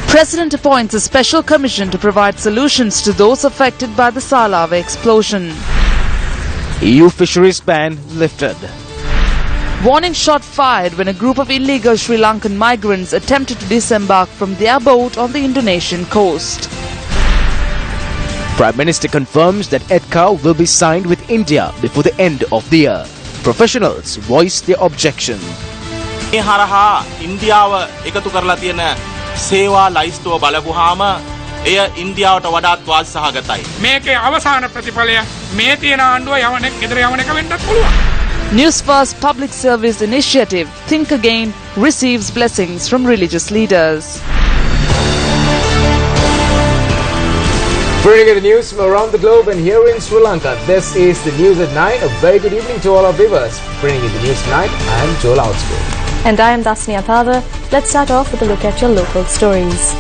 President appoints a special commission to provide solutions to those affected by the Salava explosion. EU fisheries ban lifted. Warning shot fired when a group of illegal Sri Lankan migrants attempted to disembark from their boat on the Indonesian coast. Prime Minister confirms that EDCA will be signed with India before the end of the year. Professionals voice their objection. මේ හරහා ඉන්දියාව එකතු කරලා තියෙන සේවා ලයිස්තුව බලපුවාම එය ඉන්දියාවට වඩාත් වාසසහගතයි. මේකේ අවසාන ප්‍රතිඵලය මේ තියෙන ආණ්ඩුව යවනෙක් ගෙදර යවනෙක් වෙන්නත් පුළුවන්. Newsfirst Public Service Initiative Think Again receives blessings from religious leaders. Bringing you the news from around the globe and here in Sri Lanka. This is the news at 9. A very good evening to all our viewers. Bringing you the news tonight, I am Joel Outspoon. And I am Dasni Athava. Let's start off with a look at your local stories.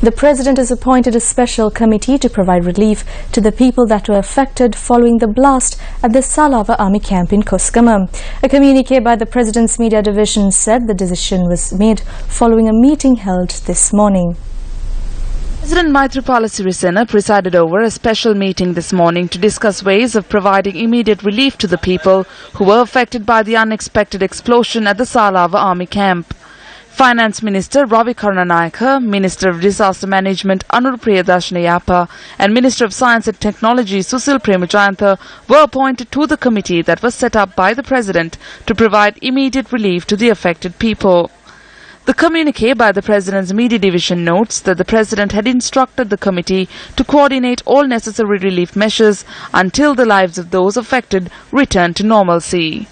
The President has appointed a special committee to provide relief to the people that were affected following the blast at the Salava Army camp in Koskama. A communique by the President's Media Division said the decision was made following a meeting held this morning. President Maithripala Sirisena presided over a special meeting this morning to discuss ways of providing immediate relief to the people who were affected by the unexpected explosion at the Salava Army camp. Finance Minister Ravi Karnanayaka, Minister of Disaster Management Anur Priyadarshini Yappa and Minister of Science and Technology Susil Premajayantha were appointed to the committee that was set up by the President to provide immediate relief to the affected people. The communique by the President's Media Division notes that the President had instructed the committee to coordinate all necessary relief measures until the lives of those affected return to normalcy.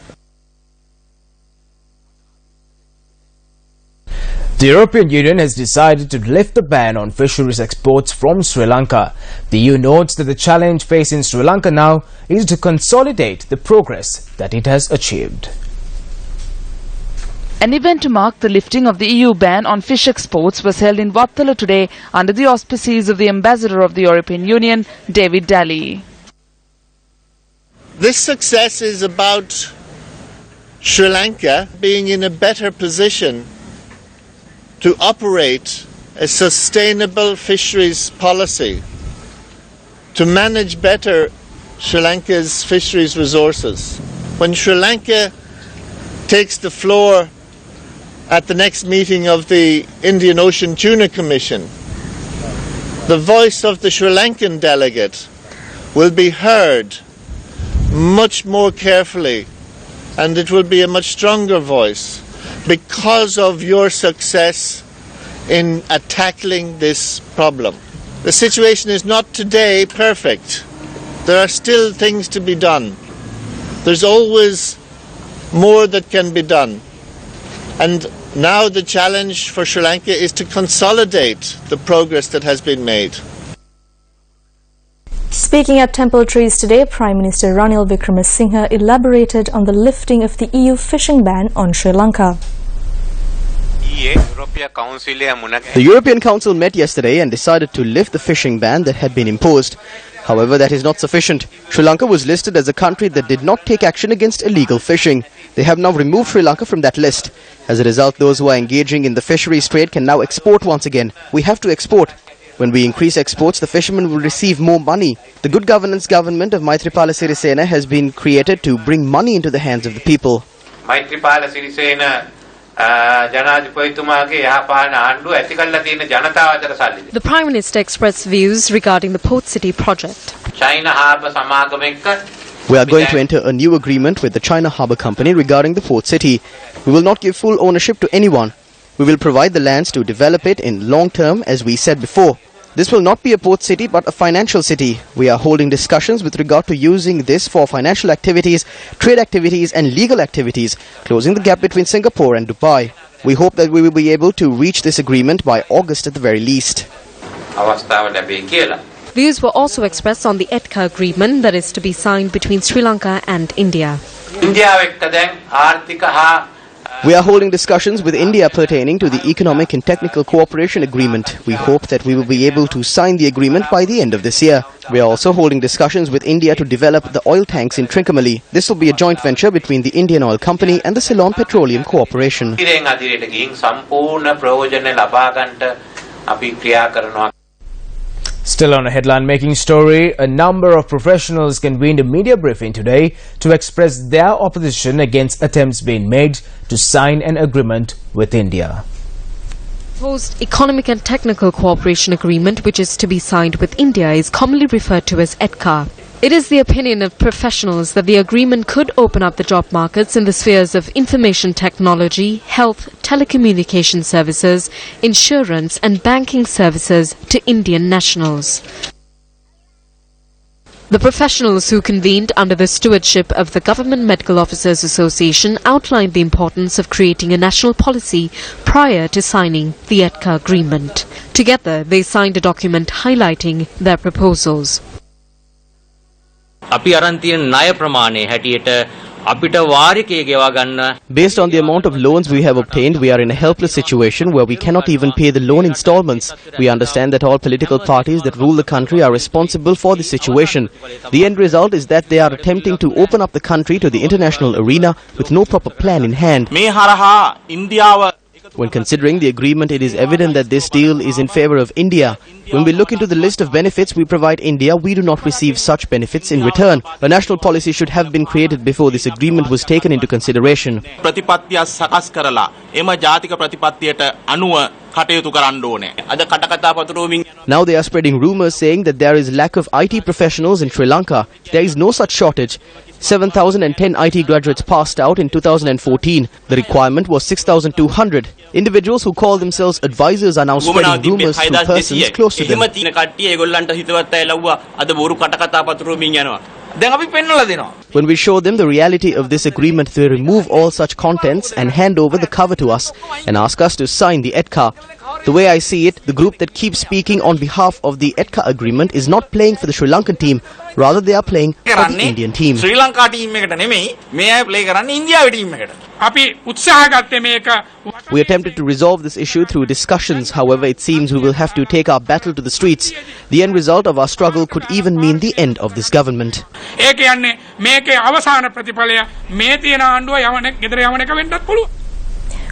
The European Union has decided to lift the ban on fisheries exports from Sri Lanka. The EU notes that the challenge facing Sri Lanka now is to consolidate the progress that it has achieved. An event to mark the lifting of the EU ban on fish exports was held in Vattala today under the auspices of the Ambassador of the European Union, David Daly. This success is about Sri Lanka being in a better position to operate a sustainable fisheries policy, to manage better Sri Lanka's fisheries resources. When Sri Lanka takes the floor at the next meeting of the Indian Ocean Tuna Commission, the voice of the Sri Lankan delegate will be heard much more carefully, and it will be a much stronger voice because of your success in tackling this problem. The situation is not today perfect. There are still things to be done. There's always more that can be done. And now the challenge for Sri Lanka is to consolidate the progress that has been made. Speaking at Temple Trees today, Prime Minister Ranil Wickremesinghe elaborated on the lifting of the EU fishing ban on Sri Lanka. The European Council met yesterday and decided to lift the fishing ban that had been imposed. However, that is not sufficient. Sri Lanka was listed as a country that did not take action against illegal fishing. They have now removed Sri Lanka from that list. As a result, those who are engaging in the fisheries trade can now export once again. We have to export. When we increase exports, the fishermen will receive more money. The good governance government of Maithripala Sirisena has been created to bring money into the hands of the people. Maithripala Sirisena The Prime Minister expressed views regarding the Port City project. We are going to enter a new agreement with the China Harbour Company regarding the port city. We will not give full ownership to anyone. We will provide the lands to develop it in long term, as we said before. This will not be a port city but a financial city. We are holding discussions with regard to using this for financial activities, trade activities and legal activities, closing the gap between Singapore and Dubai. We hope that we will be able to reach this agreement by August at the very least. අවස්ථාව ලැබේ කියලා. Views were also expressed on the ETCA agreement that is to be signed between Sri Lanka and India. ඉන්දියාව එක්ක දැන් ආර්ථික හා We are holding discussions with India pertaining to the Economic and Technical Cooperation Agreement. We hope that we will be able to sign the agreement by the end of this year. We are also holding discussions with India to develop the oil tanks in Trincomalee. This will be a joint venture between the Indian Oil Company and the Ceylon Petroleum Corporation. ඉරෙන් අදිරයට ගිහින් සම්පූර්ණ ප්‍රයෝජන ලබා ගන්නට අපි ක්‍රියා කරනවා. Still on a headline-making story, a number of professionals convened a media briefing today to express their opposition against attempts being made to sign an agreement with India. Proposed Economic and Technical Cooperation Agreement, which is to be signed with India, is commonly referred to as ETCA. It is the opinion of professionals that the agreement could open up the job markets in the spheres of information technology, health, telecommunication services, insurance and banking services to Indian nationals. The professionals who convened under the stewardship of the Government Medical Officers Association outlined the importance of creating a national policy prior to signing the ETCA agreement. Together, they signed a document highlighting their proposals. අපි අරන් තියෙන ණය ප්‍රමාණය හැටියට අපිට වාරිකය ගෙවා ගන්න. Based on the amount of loans we have obtained, we are in a helpless situation where we cannot even pay the loan installments. We understand that all political parties that rule the country are responsible for this situation. The end result is that they are attempting to open up the country to the international arena with no proper plan in hand. මේ හරහා ඉන්දියාව When considering the agreement, it is evident that this deal is in favor of India. When we look into the list of benefits we provide India, we do not receive such benefits in return. A national policy should have been created before this agreement was taken into consideration. ප්‍රතිපත්තිය සකස් කරලා එම ජාතික ප්‍රතිපත්තියට අනුව කටයුතු කරන්න ඕනේ. අද කටකතා පතුරවමින් Now they are spreading rumors saying that there is lack of IT professionals in Sri Lanka. There is no such shortage. 7,010 IT graduates passed out in 2014. The requirement was 6,200. Individuals who call themselves advisors are now spreading rumors through persons close to them. එහෙම තියෙන කට්ටිය ඒගොල්ලන්ට හිතවත් අය ලව්වා අද බොරු කටකතා පතුරවමින් යනවා. දැන් අපි පෙන්නලා දෙනවා. When we show them the reality of this agreement, they remove all such contents and hand over the cover to us and ask us to sign the ETCA. The way I see it, the group that keeps speaking on behalf of the ETCA agreement is not playing for the Sri Lankan team, rather they are playing for the Indian team. Sri Lanka team එකට නෙමෙයි මේ අය play කරන්නේ ඉන්දියාවේ team එකට. අපි උත්සාහ ගත්තේ මේක We attempted to resolve this issue through discussions. However, it seems we will have to take our battle to the streets. The end result of our struggle could even mean the end of this government. ඒ කියන්නේ මේකේ අවසාන ප්‍රතිඵලය මේ තියෙන ආණ්ඩුව යවන ගෙදර යවන එක වෙන්නත් පුළුවන්.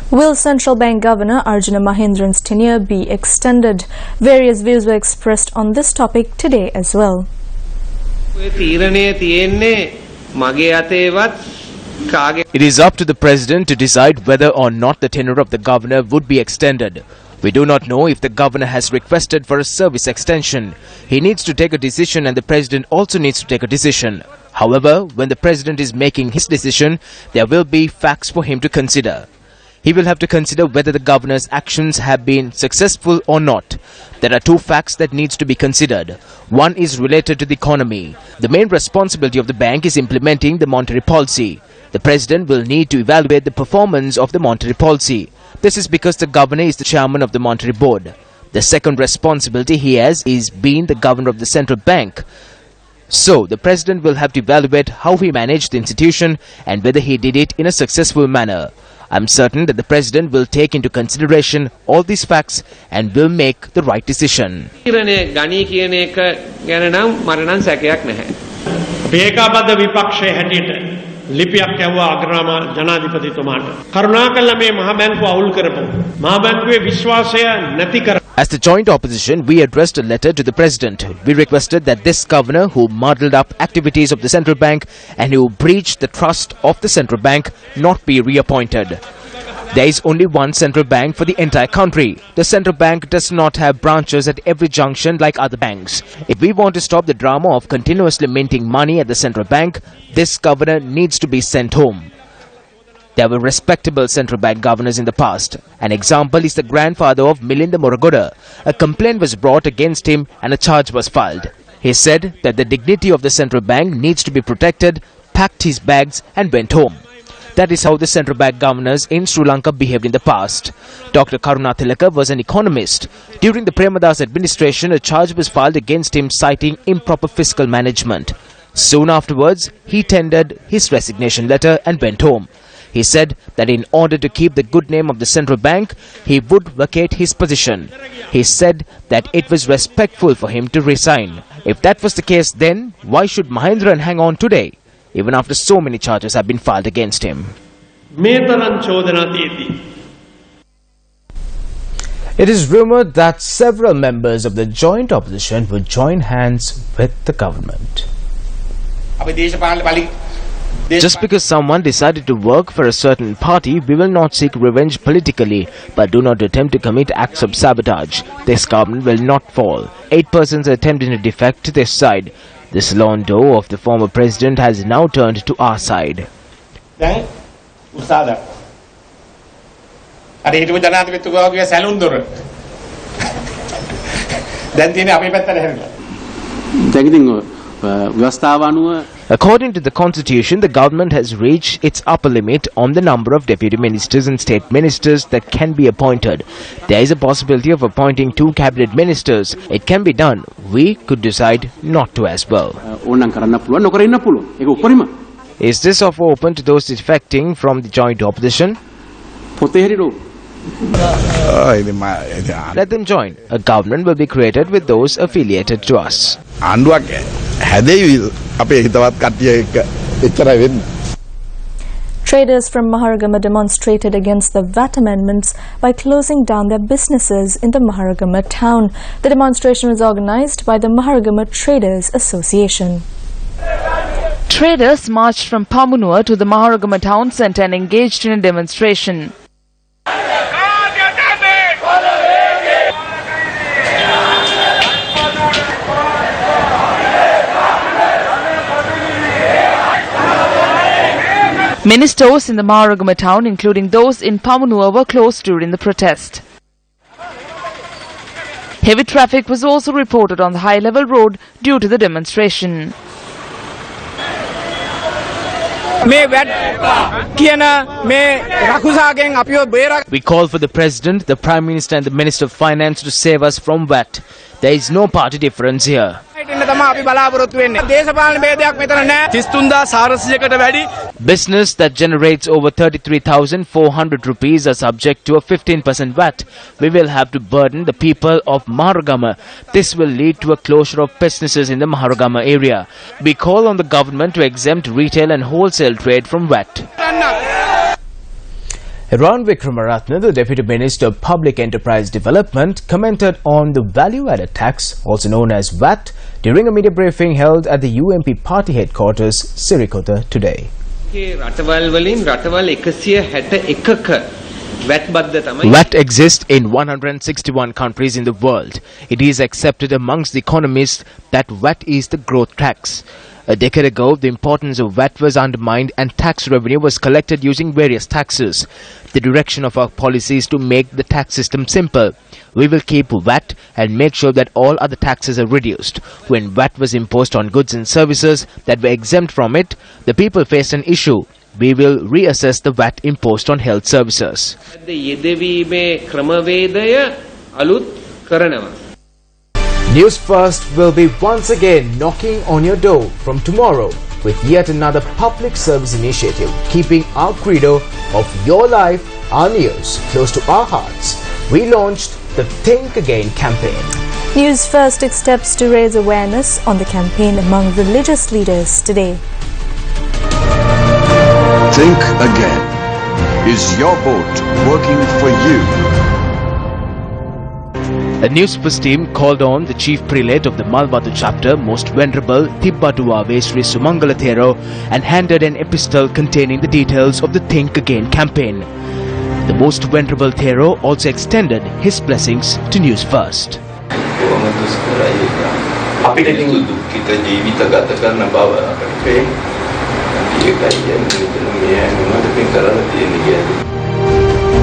Will Central Bank Governor Arjuna Mahendran's tenure be extended? Various views were expressed on this topic today as well. It is up to the President to decide whether or not the tenure of the governor would be extended. We do not know if the governor has requested for a service extension. He needs to take a decision and the President also needs to take a decision. However, when the President is making his decision, there will be facts for him to consider. He will have to consider whether the governor's actions have been successful or not. There are two facts that needs to be considered. One is related to the economy. The main responsibility of the bank is implementing the monetary policy. The President will need to evaluate the performance of the monetary policy. This is because the governor is the chairman of the monetary board. The second responsibility he has is being the governor of the central bank. So, the President will have to evaluate how he managed the institution and whether he did it in a successful manner. I am certain that the President will take into consideration all these facts and will make the right decision. ඒකාබද්ධ විපක්ෂයේ හැටියට ලිපියක් යවුවා අග්‍රාම ජනාධිපතිතුමාට. කරුණාකරලා මේ මහ බැංකුව අවුල් කරපො. මහ බැංකුවේ විශ්වාසය නැති කර. As the joint opposition, we addressed a letter to the President. We requested that this governor who muddled up activities of the central bank and who breached the trust of the central bank not be reappointed. There is only one central bank for the entire country. The central bank does not have branches at every junction like other banks. If we want to stop the drama of continuously minting money at the central bank, this governor needs to be sent home. There were respectable central bank governors in the past. An example is the grandfather of Milinda Moragoda. A complaint was brought against him and a charge was filed. He said that the dignity of the central bank needs to be protected, packed his bags and went home. That is how the central bank governors in Sri Lanka behaved in the past. Dr. Karunatilaka was an economist. During the Premadas administration, a charge was filed against him citing improper fiscal management. Soon afterwards, he tendered his resignation letter and went home. He said that in order to keep the good name of the central bank, he would vacate his position. He said that it was respectful for him to resign. If that was the case, then why should Mahendran hang on today, even after so many charges have been filed against him? It is rumoured that several members of the joint opposition would join hands with the government. Just because someone decided to work for a certain party, we will not seek revenge politically, but do not attempt to commit acts of sabotage. This government will not fall. 8 persons are attempting to defect to this side. The salon door of the former president has now turned to our side. According to the constitution, the government has reached its upper limit on the number of deputy ministers and state ministers that can be appointed. There is a possibility of appointing 2 cabinet ministers. It can be done. We could decide not to as well. Is this offer open to those defecting from the joint opposition? Let them join. A government will be created with those affiliated to us. Traders from Maharagama demonstrated against the VAT amendments by closing down their businesses in the Maharagama town. The demonstration was organized by the Maharagama Traders Association. Traders marched from Pamunua to the Maharagama town centre and engaged in a demonstration. Many stores in the Maharagama town, including those in Pamunua, were closed during the protest. Heavy traffic was also reported on the high-level road due to the demonstration. We call for the President, the Prime Minister and the Minister of Finance to save us from VAT. There is no party difference here. Business that generates over 33,400 rupees are subject to a 15% VAT. We will have to burden the people of Maharagama. This will lead to a closure of businesses in the Maharagama area. We call on the government to exempt retail and wholesale trade from VAT. Ranil, the Deputy Minister of Public Enterprise Development, commented on the value-added tax, also known as VAT, during a media briefing held at the UMP party headquarters, Sirikota, today. VAT exists in 161 countries in the world. It is accepted amongst the economists that VAT is the growth tax. A decade ago, the importance of VAT was undermined and tax revenue was collected using various taxes. The direction of our policy is to make the tax system simple. We will keep VAT and make sure that all other taxes are reduced. When VAT was imposed on goods and services that were exempt from it, the people faced an issue. We will reassess the VAT imposed on health services. News First will be once again knocking on your door from tomorrow with yet another public service initiative, keeping our credo of your life, our news, close to our hearts. We launched the Think Again campaign. News First took steps to raise awareness on the campaign among religious leaders today. Think Again. Is your vote working for you? A Newsfirst team called on the Chief Prelate of the Malvadu chapter, Most Venerable Tibbatuave Sri Sumangala Thero, and handed an epistle containing the details of the Think Again campaign. The Most Venerable Thero also extended his blessings to News First.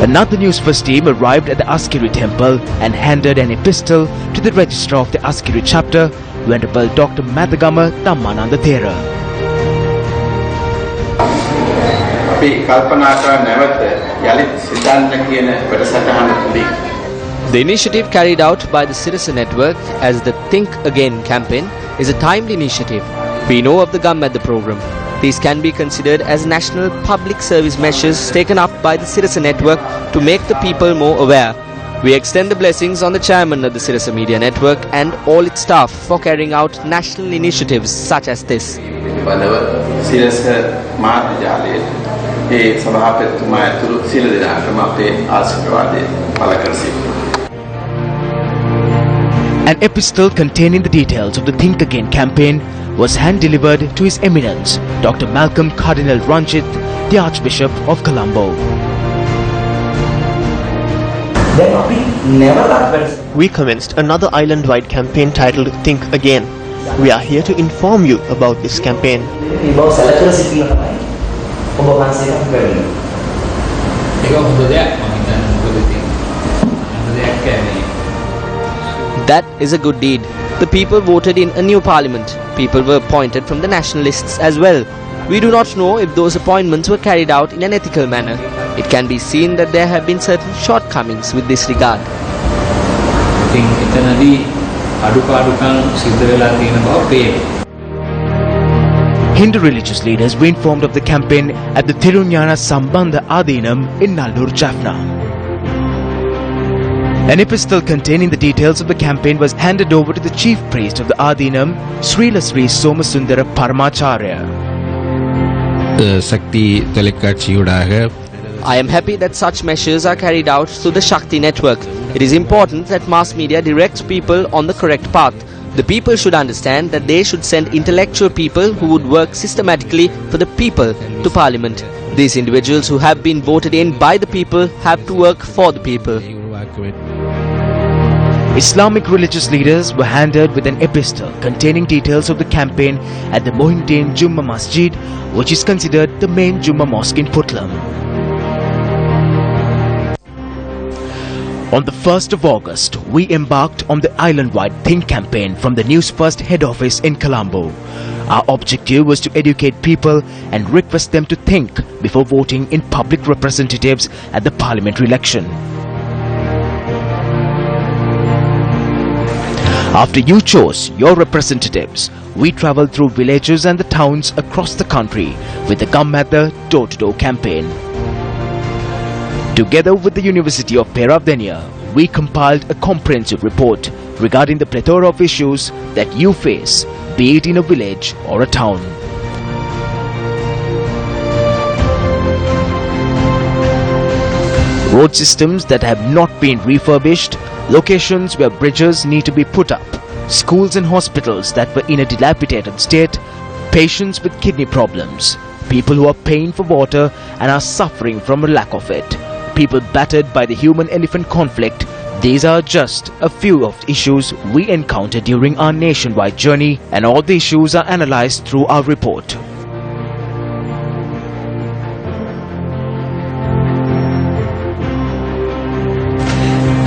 Another Newsfirst team arrived at the Askiri temple and handed an epistle to the registrar of the Askiri chapter, Venerable Dr. Madagama Tammananda Thera. The initiative carried out by the Citizen Network as the Think Again campaign is a timely initiative. We know of the gum at the program. These can be considered as national public service measures taken up by the Citizen Network to make the people more aware. We extend the blessings on the chairman of the Citizen Media Network and all its staff for carrying out national initiatives such as this. An epistle containing the details of the Think Again campaign was hand-delivered to His Eminence, Dr. Malcolm Cardinal Ranjit, the Archbishop of Colombo. We commenced another island-wide campaign titled Think Again. We are here to inform you about this campaign. That is a good deed. The people voted in a new parliament. People were appointed from the nationalists as well. We do not know if those appointments were carried out in an ethical manner. It can be seen that there have been certain shortcomings with this regard. Hindu religious leaders were informed of the campaign at the Thirunyana Sambandha Adinam in Nallur, Jaffna. An epistle containing the details of the campaign was handed over to the chief priest of the Adinam, Sri Somasundara Paramacharya. I am happy that such measures are carried out through the Shakti network. It is important that mass media directs people on the correct path. The people should understand that they should send intellectual people who would work systematically for the people to parliament. These individuals who have been voted in by the people have to work for the people. Islamic religious leaders were handed with an epistle containing details of the campaign at the Mohindeen Jummah Masjid, which is considered the main Jummah mosque in Puttlam. On the 1st of August, we embarked on the island-wide Think campaign from the Newsfirst head office in Colombo. Our objective was to educate people and request them to think before voting in public representatives at the parliamentary election. After you chose your representatives, we travelled through villages and the towns across the country with the Come at the Door-to-Door campaign. Together with the University of Peradeniya, we compiled a comprehensive report regarding the plethora of issues that you face, be it in a village or a town. Road systems that have not been refurbished, locations where bridges need to be put up, schools and hospitals that were in a dilapidated state, patients with kidney problems, people who are paying for water and are suffering from a lack of it, people battered by the human-elephant conflict. These are just a few of the issues we encountered during our nationwide journey, and all the issues are analysed through our report.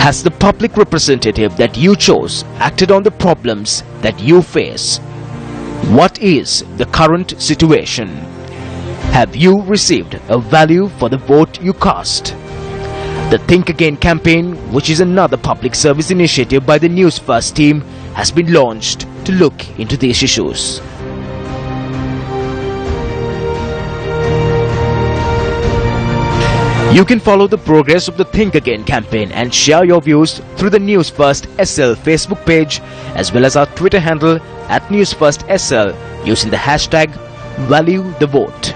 Has the public representative that you chose acted on the problems that you face? What is the current situation? Have you received a value for the vote you cast? The Think Again campaign, which is another public service initiative by the Newsfirst team, has been launched to look into these issues. You can follow the progress of the Think Again campaign and share your views through the Newsfirst SL Facebook page as well as our Twitter handle at NewsfirstSL using the hashtag #ValueTheVote.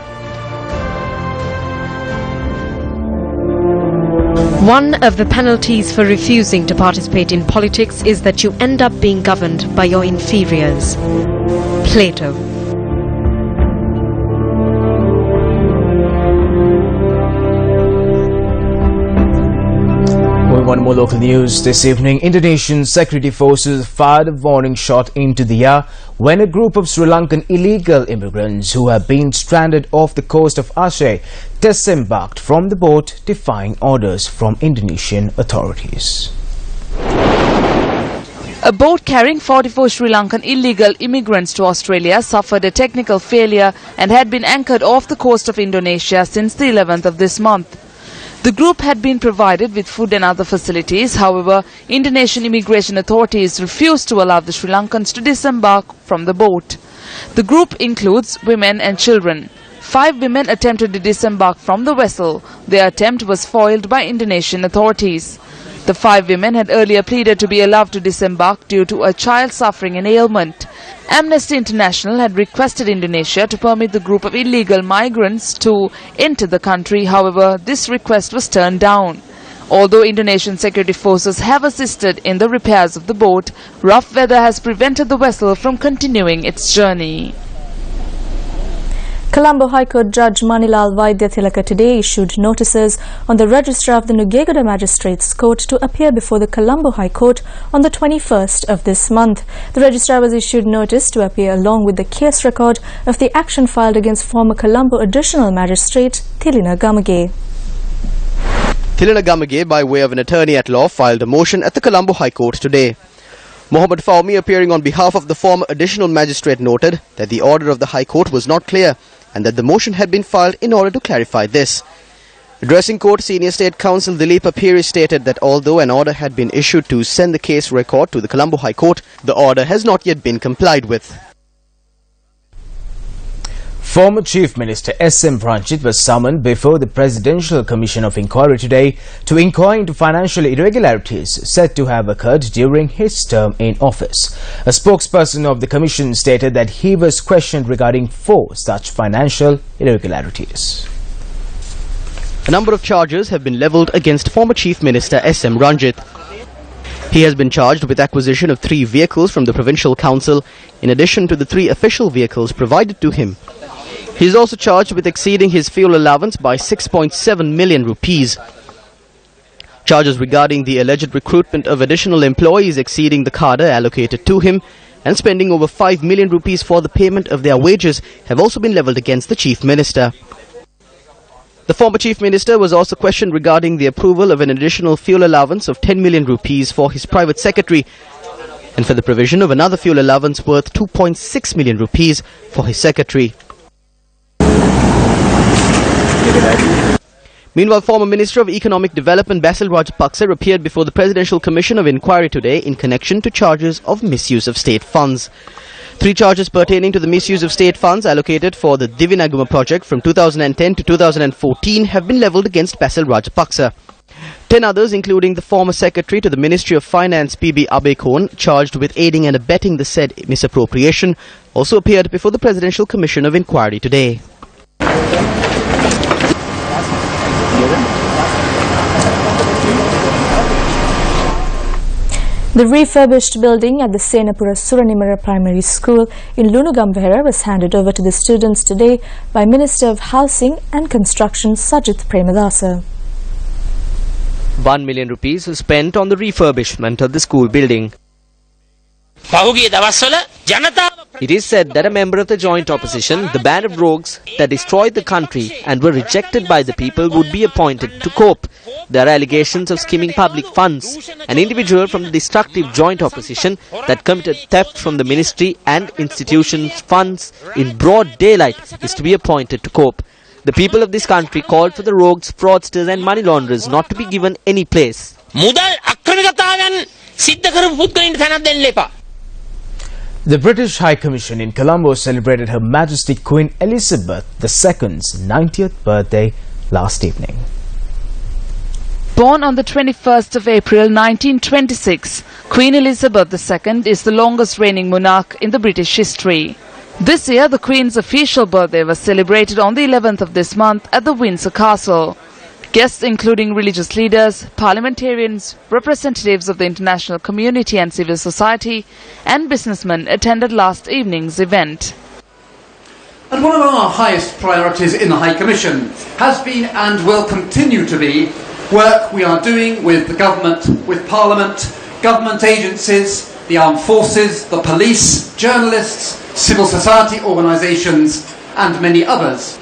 One of the penalties for refusing to participate in politics is that you end up being governed by your inferiors. Plato. One more local news this evening. Indonesian security forces fired a warning shot into the air when a group of Sri Lankan illegal immigrants who have been stranded off the coast of Aceh disembarked from the boat, defying orders from Indonesian authorities. A boat carrying 44 Sri Lankan illegal immigrants to Australia suffered a technical failure and had been anchored off the coast of Indonesia since the 11th of this month. The group had been provided with food and other facilities. However, Indonesian immigration authorities refused to allow the Sri Lankans to disembark from the boat. The group includes women and children. 5 women attempted to disembark from the vessel. Their attempt was foiled by Indonesian authorities. The 5 women had earlier pleaded to be allowed to disembark due to a child suffering an ailment. Amnesty International had requested Indonesia to permit the group of illegal migrants to enter the country. However, this request was turned down. Although Indonesian security forces have assisted in the repairs of the boat, rough weather has prevented the vessel from continuing its journey. Colombo High Court Judge Manilal Vaidyathilaka today issued notices on the Registrar of the Nugegada Magistrates Court to appear before the Colombo High Court on the 21st of this month. The Registrar was issued notice to appear along with the case record of the action filed against former Colombo Additional Magistrate Thilina Gamage. Thilina Gamage, by way of an attorney at law, filed a motion at the Colombo High Court today. Mohammed Fawmi, appearing on behalf of the former additional magistrate, noted that the order of the High Court was not clear and that the motion had been filed in order to clarify this. Addressing court, Senior State Counsel Dilip Apiri stated that although an order had been issued to send the case record to the Colombo High Court, the order has not yet been complied with. Former Chief Minister S.M. Ranjit was summoned before the Presidential Commission of Inquiry today to inquire into financial irregularities said to have occurred during his term in office. A spokesperson of the Commission stated that he was questioned regarding 4 such financial irregularities. A number of charges have been levelled against former Chief Minister S.M. Ranjit. He has been charged with acquisition of 3 vehicles from the Provincial Council in addition to the 3 official vehicles provided to him. He is also charged with exceeding his fuel allowance by 6.7 million rupees. Charges regarding the alleged recruitment of additional employees exceeding the cadre allocated to him and spending over 5 million rupees for the payment of their wages have also been levelled against the Chief Minister. The former Chief Minister was also questioned regarding the approval of an additional fuel allowance of 10 million rupees for his private secretary and for the provision of another fuel allowance worth 2.6 million rupees for his secretary. Meanwhile, former Minister of Economic Development Basil Rajapaksa appeared before the Presidential Commission of Inquiry today in connection to charges of misuse of state funds. 3 charges pertaining to the misuse of state funds allocated for the Divinaguma project from 2010 to 2014 have been levelled against Basil Rajapaksa. 10 others, including the former Secretary to the Ministry of Finance P.B. Abekon, charged with aiding and abetting the said misappropriation, also appeared before the Presidential Commission of Inquiry today. The refurbished building at the Senapura Suranimara Primary School in Lunugambehera was handed over to the students today by Minister of Housing and Construction Sajith Premadasa. 1 million rupees was spent on the refurbishment of the school building. It is said that a member of the joint opposition, the band of rogues that destroyed the country and were rejected by the people, would be appointed to cope. There are allegations of skimming public funds. An individual from the destructive joint opposition that committed theft from the ministry and institutions' funds in broad daylight is to be appointed to cope. The people of this country called for the rogues, fraudsters and money launderers not to be given any place. The British High Commission in Colombo celebrated Her Majesty Queen Elizabeth II's 90th birthday last evening. Born on the 21st of April 1926, Queen Elizabeth II is the longest reigning monarch in the British history. This year, the Queen's official birthday was celebrated on the 11th of this month at the Windsor Castle. Guests including religious leaders, parliamentarians, representatives of the international community and civil society, and businessmen attended last evening's event. And one of our highest priorities in the High Commission has been and will continue to be work we are doing with the government, with Parliament, government agencies, the armed forces, the police, journalists, civil society organisations and many others.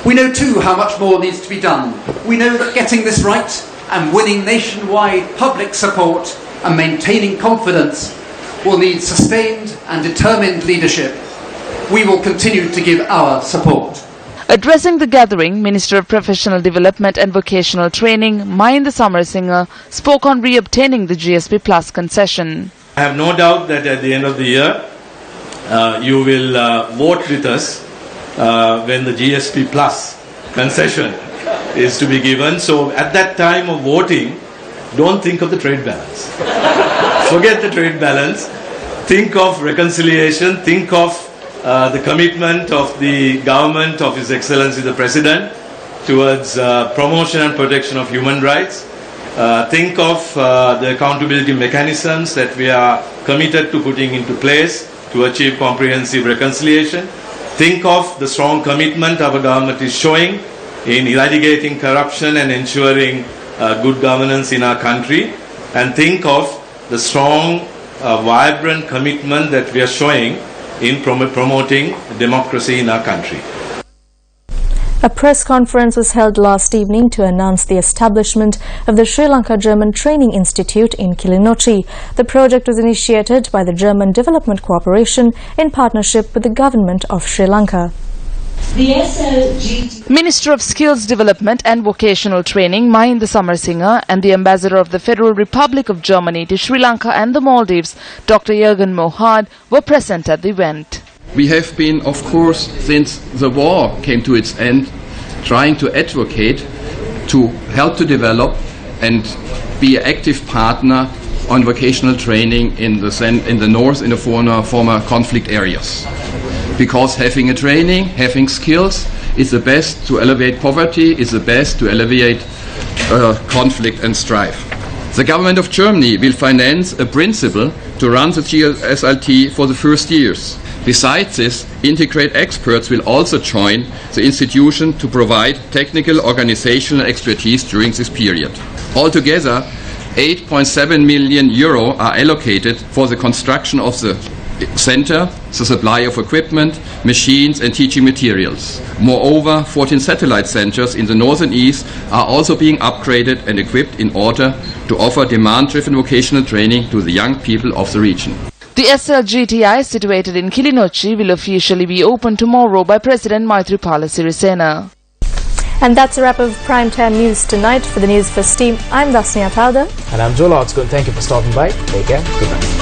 We know too how much more needs to be done. We know that getting this right and winning nationwide public support and maintaining confidence will need sustained and determined leadership. We will continue to give our support. Addressing the gathering, Minister of Professional Development and Vocational Training, Wickremesinghe, spoke on re-obtaining the GSP Plus concession. I have no doubt that at the end of the year, you will vote with us when the GSP Plus concession is to be given. So at that time of voting, don't think of the trade balance. Forget the trade balance. Think of reconciliation. Think of the commitment of the government of His Excellency the President towards promotion and protection of human rights. Think of the accountability mechanisms that we are committed to putting into place to achieve comprehensive reconciliation. Think of the strong commitment our government is showing in eradicating corruption and ensuring good governance in our country. And think of the strong, vibrant commitment that we are showing in promoting democracy in our country. A press conference was held last evening to announce the establishment of the Sri Lanka German Training Institute in Kilinochchi. The project was initiated by the German Development Corporation in partnership with the government of Sri Lanka. Minister of Skills Development and Vocational Training, Wickremesinghe, and the Ambassador of the Federal Republic of Germany to Sri Lanka and the Maldives, Dr. Jürgen Mohad, were present at the event. We have been, of course, since the war came to its end, trying to advocate to help to develop and be an active partner on vocational training in the north, in the former conflict areas. Because having a training, having skills is the best to alleviate poverty, is the best to alleviate conflict and strife. The government of Germany will finance a principle to run the GSLT for the first years. Besides this, integrate experts will also join the institution to provide technical organizational expertise during this period. Altogether, 8.7 million euro are allocated for the construction of the center, the supply of equipment, machines and teaching materials. Moreover, 14 satellite centers in the north and east are also being upgraded and equipped in order to offer demand-driven vocational training to the young people of the region. The SLGTI, situated in Kilinochchi, will officially be opened tomorrow by President Maithripala Sirisena. And that's a wrap of Primetime News tonight. For the Newsfirst team, I'm Dasnia Powder. And I'm Joel Oddscombe. Thank you for stopping by. Take care. Good night.